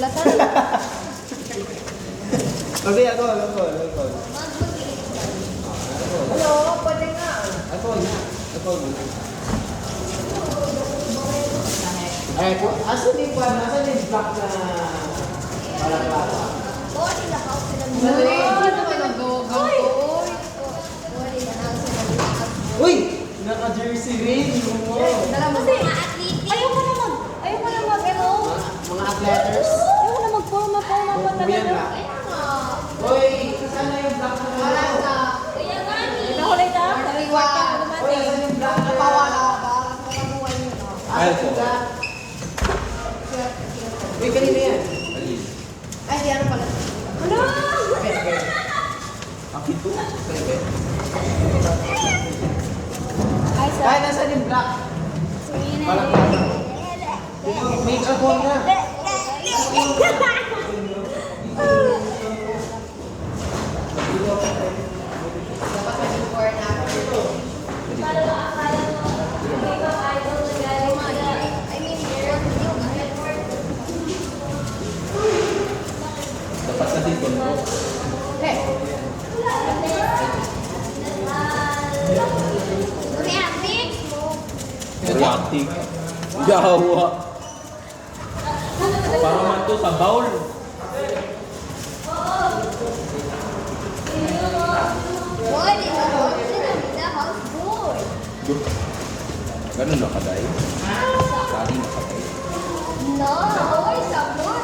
Latan. Okay, ako. Hello, pwede nga. Ako. Ay, asan yung black na pala-pala? Uy! Naka-jersey rin yung mo. Ayaw ko na mag, ano? Mga athleters. Ayaw ko na mag-forma pa talaga. Uy! Saan na yung black na pala? Nahulay na? Uy, saan yung black na pala? Ay, po. Uy, kanina yan. Ay, di ano pala. Ano? Akin to. Ay, sa... Ay, nasaan yung black? Pala-pala. Make up on na. Dapat sa dito. Reacting. Yawa. Para man to sa bowl. Ganun na kaday. Sari na kaday. No, oy, sabot.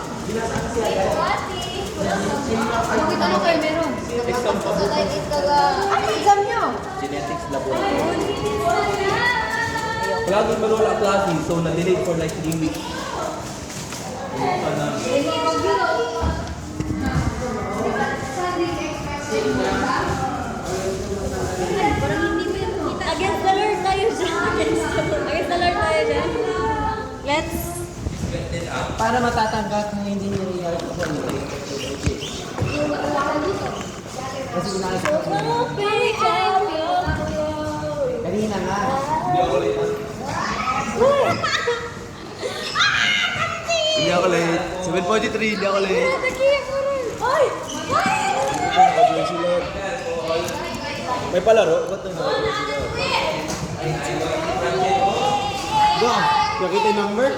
Bakit ano kayo meron? Exam pa po. Ano exam nyo? Genetics laboratory. Lagi malula klase, so na-delay for like 3 weeks. Against the Lord tayo dyan. Against the Lord tayo dyan. Let's... Para matatanggap na hindi nire-react ako nito. Kasi ginagawa ko. Kanina nga. Hindi ako late. 7:43, hindi ako late. Ay! May palaro? Ba't nang Ba, nakita yung number?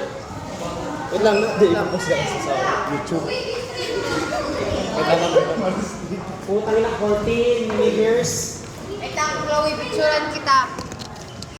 Wait lang, hindi ko siya kasi sa YouTube. Wait lang number. Putang na 14 meters. Wait lang, Chloe, picturean kita.